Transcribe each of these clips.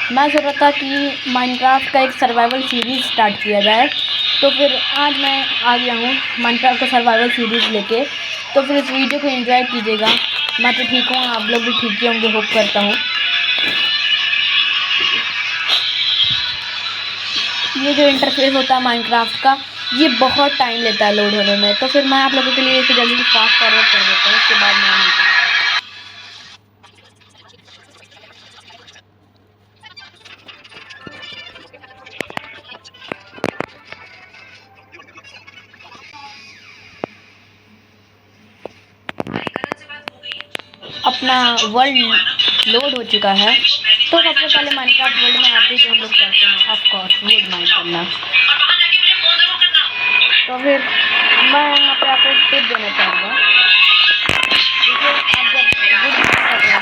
मैं सोच रहा था कि माइनक्राफ्ट का एक सर्वाइवल सीरीज़ स्टार्ट किया जाए, तो फिर आज मैं आ गया हूँ माइनक्राफ्ट का सर्वाइवल सीरीज़ लेके। तो फिर इस वीडियो को एंजॉय कीजिएगा। मैं तो ठीक हूँ, आप लोग भी ठीक ही होंगे, होप करता हूँ। ये जो इंटरफेस होता है माइनक्राफ्ट का, ये बहुत टाइम लेता है लोड होने में, तो फिर मैं आप लोगों के लिए इसे जल्दी से फास्ट फॉरवर्ड कर देता हूँ, उसके बाद मैं मिलता हूँ। अपना वर्ल्ड लोड हो चुका है, तो सबसे पहले माइनक्राफ्ट वर्ल्ड में आते ही हम लोग करते हैं ऑफ कोर्स वुड माइन करना। तो फिर मैं यहाँ पे आपको एक टिप देना चाहूँगा। देखिए, आप जब वुड माइन कर रहे हैं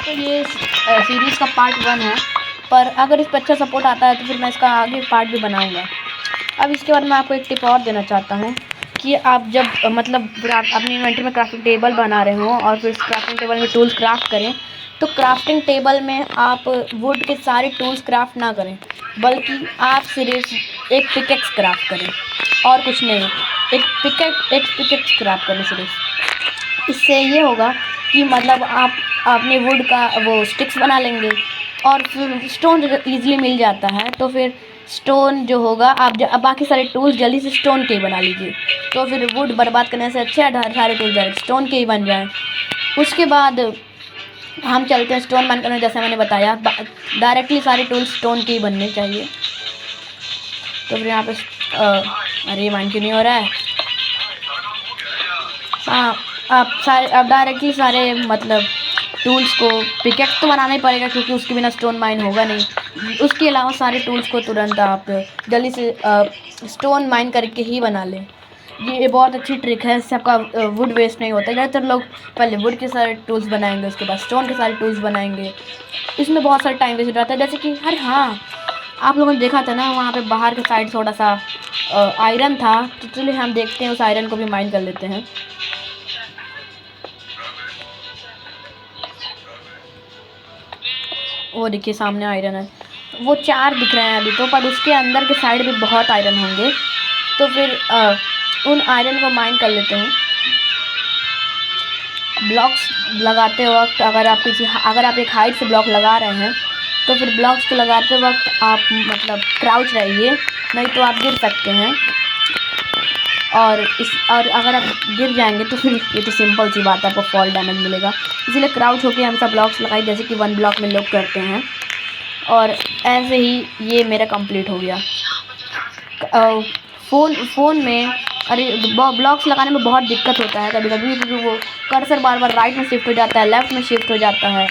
तो ये सीरीज़ का पार्ट 1 है, पर अगर इस पर अच्छा सपोर्ट आता है तो फिर मैं इसका आगे पार्ट भी बनाऊंगा। अब इसके बाद मैं आपको एक टिप और देना चाहता हूँ कि आप जब मतलब अपनी इन्वेंटरी में क्राफ्टिंग टेबल बना रहे हो और फिर क्राफ्टिंग टेबल में टूल्स क्राफ्ट करें, तो क्राफ्टिंग टेबल में आप वुड के सारे टूल्स क्राफ्ट ना करें, बल्कि आप सिर्फ एक पिकेक्स क्राफ्ट करें और कुछ नहीं। एक पिकेक्स क्राफ्ट करें सिर्फ। इससे ये होगा कि मतलब आप अपने वुड का वो स्टिक्स बना लेंगे और फिर स्टोन ईजिली मिल जाता है। तो फिर स्टोन जो होगा, आप बाकी सारे टूल्स जल्दी से स्टोन के ही बना लीजिए, तो फिर वुड बर्बाद करने से अच्छा है सारे टूल्स डायरेक्ट स्टोन के ही बन जाए। उसके बाद हम चलते हैं स्टोन माइन करने। जैसे मैंने बताया, डायरेक्टली सारे टूल्स स्टोन के ही बनने चाहिए। तो फिर यहाँ पे अरे माइन क्यों नहीं हो रहा है? हाँ, आप डायरेक्टली सारे मतलब टूल्स को पिकेक्स तो बनाना ही पड़ेगा, क्योंकि उसके बिना स्टोन माइन होगा नहीं। उसके अलावा सारे टूल्स को तुरंत आप जल्दी से स्टोन माइन करके ही बना लें। ये बहुत अच्छी ट्रिक है, इससे आपका वुड वेस्ट नहीं होता। ज़्यादातर लोग पहले वुड के सारे टूल्स बनाएंगे, उसके बाद स्टोन के सारे टूल्स बनाएंगे, इसमें बहुत सारा टाइम वेस्ट हो जाता है। जैसे कि अरे हाँ, आप लोगों ने देखा था ना वहाँ पे बाहर के साइड थोड़ा सा आयरन था, तो चलिए हम देखते हैं, उस आयरन को भी माइन कर लेते हैं। वो देखिए सामने आयरन है, वो 4 दिख रहे हैं अभी तो, पर उसके अंदर के साइड भी बहुत आयरन होंगे। तो फिर उन आयरन को माइन कर लेते हैं। ब्लॉक्स लगाते वक्त अगर आप एक हाइट से ब्लॉक लगा रहे हैं, तो फिर ब्लॉक्स को लगाते वक्त आप मतलब क्राउच रहिए, नहीं तो आप गिर सकते हैं। और अगर आप गिर जाएंगे तो फिर ये तो सिंपल सी बात है, आपको फॉल डैमेज मिलेगा। इसलिए क्राउच होकर हमेशा ब्लॉक्स लगाइए, जैसे कि 1 ब्लॉक में लोग करते हैं। और ऐसे ही ये मेरा कंप्लीट हो गया। फ़ोन में अरे ब्लॉक्स लगाने में बहुत दिक्कत होता है कभी कभी, क्योंकि वो कर्सर बार बार राइट में शिफ्ट हो जाता है, लेफ़्ट में शिफ्ट हो जाता है।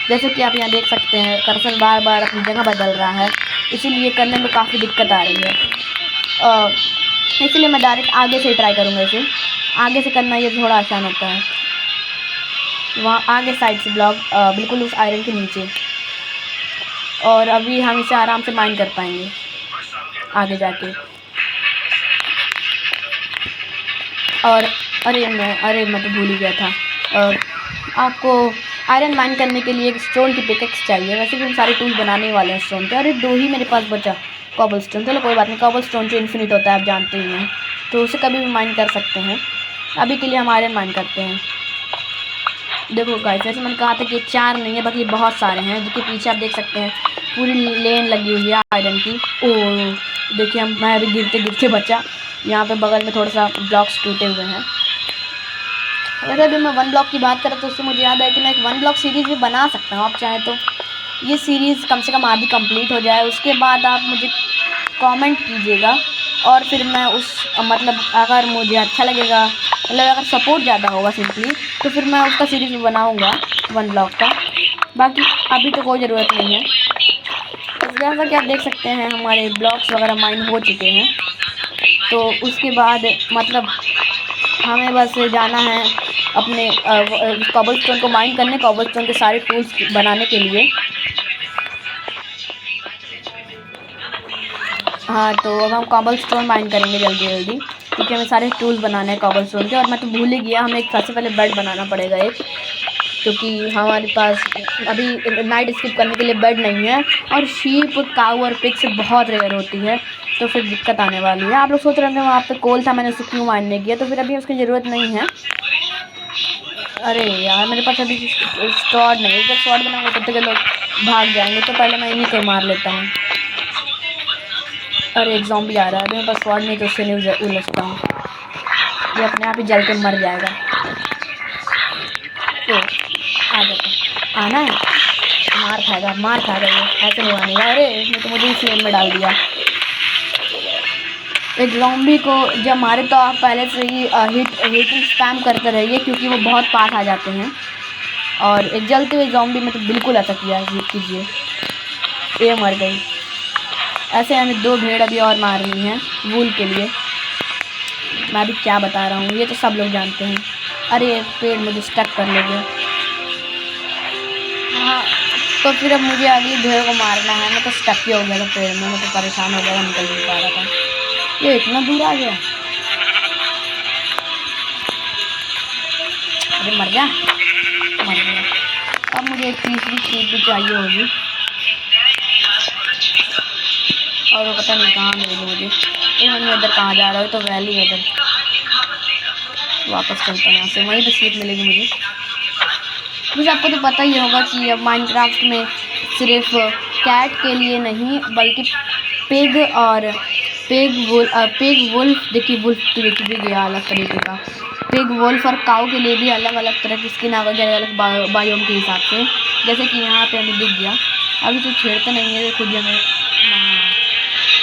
जैसे कि आप यहाँ देख सकते हैं, कर्सर बार बार अपनी जगह बदल रहा है, इसीलिए करने में काफ़ी दिक्कत आ रही है। इसलिए मैं डायरेक्ट आगे से ट्राई करूँगा। इसे आगे से करना ये थोड़ा आसान होता है। वहाँ आगे साइड से ब्लॉक बिल्कुल उस आयरन के नीचे, और अभी हम इसे आराम से माइन कर पाएंगे आगे जाके। और अरे मैं तो भूल ही गया था, आपको आयरन माइन करने के लिए एक स्टोन की पिकेक्स चाहिए। वैसे भी हम सारे टूल बनाने वाले हैं स्टोन के। अरे 2 ही मेरे पास बचा कॉबल स्टोन। चलो कोई बात नहीं, कॉबल स्टोन जो इन्फिनिट होता है आप जानते ही हैं, तो उसे कभी भी माइन कर सकते हैं। अभी के लिए हम आयरन माइन करते हैं। देखो गाइस, जैसे मैंने कहा था कि 4 नहीं है बल्कि बहुत सारे हैं, जिसके पीछे आप देख सकते हैं पूरी लेन लगी हुई है आयरन की। ओह देखिए, मैं अभी गिरते गिरते बचा। यहाँ पे बगल में थोड़ा सा ब्लॉक्स टूटे हुए हैं। अगर अभी मैं 1 ब्लॉक की बात करें तो उससे मुझे याद है कि मैं एक 1 ब्लॉक सीरीज़ भी बना सकता हूँ। आप चाहें तो ये सीरीज़ कम से कम आधी कंप्लीट हो जाए, उसके बाद आप मुझे कमेंट कीजिएगा, और फिर मैं उस मतलब अगर मुझे अच्छा लगेगा, मतलब अगर सपोर्ट ज़्यादा होगा सिंपली, तो फिर मैं उसका सीरीज़ बनाऊँगा 1 ब्लॉक का। बाकी अभी तो कोई ज़रूरत नहीं है। जैसा कि आप देख सकते हैं हमारे ब्लॉक्स वगैरह माइन हो चुके हैं, तो उसके बाद मतलब हमें बस जाना है अपने कॉबल स्टोन को माइन करने, कॉबल स्टोन के सारे टूल्स बनाने के लिए। हाँ, तो अब हम कॉबल स्टोन माइन करेंगे जल्दी जल्दी, क्योंकि हमें सारे टूल्स बनाने हैं कॉबल स्टोन के। और मैं तो भूल ही गया, हमें सबसे पहले बेड बनाना पड़ेगा एक, क्योंकि हमारे पास अभी नाइट स्किप करने के लिए बेड नहीं है। और शीप, काऊ और पिग से बहुत रेयर होती है, तो फिर दिक्कत आने वाली है। आप लोग सोच रहे थे वहाँ पे कोल था, मैंने उसको क्यों माइन नहीं किया, तो फिर अभी उसकी ज़रूरत नहीं है। अरे यार, मेरे पास अभी स्वॉर्ड नहीं है, जब स्वॉर्ड बनाऊंगा तब तक लोग भाग जाएंगे, तो पहले मैं इन्हीं को मार लेता हूँ। अरे एक ज़ॉम्बी आ रहा है, अभी मेरे पास स्वॉर्ड नहीं तो उससे नहीं उलझता हूँ, ये अपने आप ही जल के मर जाएगा। तो आ जाता, आना है, मार खाएगा ये, ऐसे नहीं मानेगा। अरे इसने तो मुझे ही फ्लेम में डाल दिया। एक ज़ॉम्बी को जब मारे तो आप पहले से ही हीटिंग स्पैम करते रहिए, क्योंकि वो बहुत पास आ जाते हैं। और एक जलते हुए ज़ॉम्बी में तो बिल्कुल ऐसा कीजिए। ये मर गई। ऐसे हमें 2 भेड़ अभी और मारनी है वूल के लिए। मैं अभी क्या बता रहा हूँ, ये तो सब लोग जानते हैं। अरे पेड़ मुझे स्टक कर लेंगे। हाँ, तो फिर अब मुझे अगली भेड़ को मारना है। मैं तो स्टक ही हो गया था पेड़ में, मैं तो परेशान हो गया, निकल नहीं पा रहा था। ये इतना दूर आ गया, अरे मर गया। अब मुझे एक तीसरी शीप भी चाहिए होगी, और वो पता नहीं कहाँ मिलेगी मुझे। मैं इधर कहाँ जा रहा हूँ, तो वैली है इधर, वापस चलता है यहाँ से, वहीं पे शीप मिलेगी मुझे। बस आपको तो पता ही होगा कि अब माइनक्राफ्ट में सिर्फ कैट के लिए नहीं, बल्कि पिग और पिग वुल्फ, देखिए वुल्फ तो देखिए गया अलग तरीके का, पिग वुल्फ और काऊ के लिए भी अलग अलग तरह की स्किन आ गई, अलग अलग बायोम के हिसाब से। जैसे कि यहाँ पे हमें दिख गया, अभी तो छेड़ते नहीं है खुद ही हमें।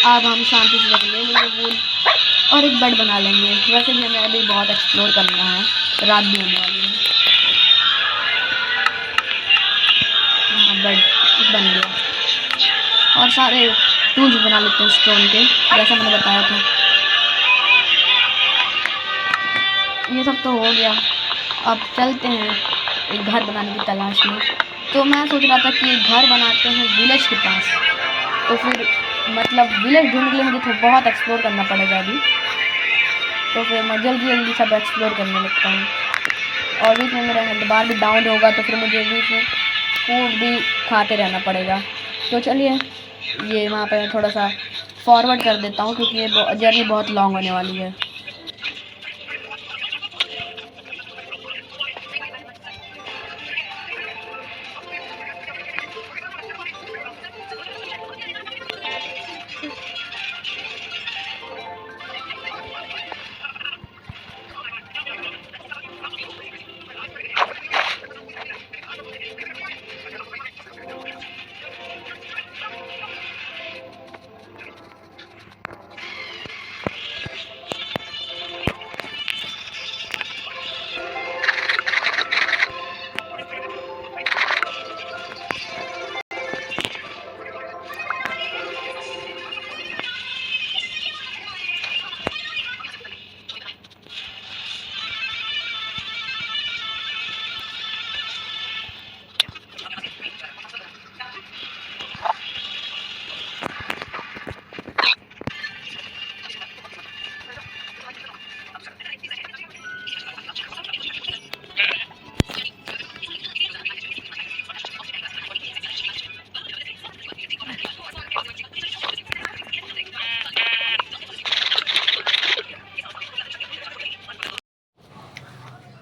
अब हम शांति से ले लेंगे वुल और एक बेड बना लेंगे। वैसे भी हमें अभी बहुत एक्सप्लोर करना है, रात भी होने वाली है। बेड बन गया, और सारे टूल्स बना लेते हैं स्टोन के, जैसा मैंने बताया था। ये सब तो हो गया, अब चलते हैं एक घर बनाने की तलाश में। तो मैं सोच रहा था कि एक घर बनाते हैं विलेज के पास, तो फिर मतलब विलेज ढूंढने के लिए मुझे तो बहुत एक्सप्लोर करना पड़ेगा अभी, तो फिर मैं जल्दी जल्दी सब एक्सप्लोर करने लगता हूँ। और बीच में मेरा हेल्थ बार भी डाउन होगा, तो फिर मुझे बीच में फूड भी खाते रहना पड़ेगा। तो चलिए ये वहाँ पर थोड़ा सा फॉरवर्ड कर देता हूँ, क्योंकि ये जर्नी बहुत लॉन्ग होने वाली है।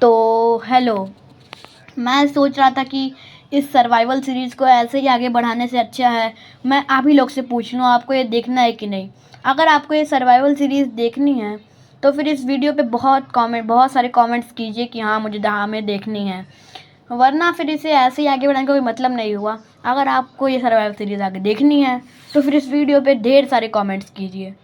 तो हेलो, मैं सोच रहा था कि इस सर्वाइवल सीरीज़ को ऐसे ही आगे बढ़ाने से अच्छा है मैं आप ही लोग से पूछ लूँ, आपको ये देखना है कि नहीं। अगर आपको ये सर्वाइवल सीरीज़ देखनी है तो फिर इस वीडियो पे बहुत सारे कमेंट्स कीजिए कि हाँ मुझे हमें देखनी है, वरना फिर इसे ऐसे ही आगे बढ़ाने का कोई मतलब नहीं हुआ। अगर आपको ये सर्वाइवल सीरीज़ आगे देखनी है तो फिर इस वीडियो पे ढेर सारे कमेंट्स कीजिए।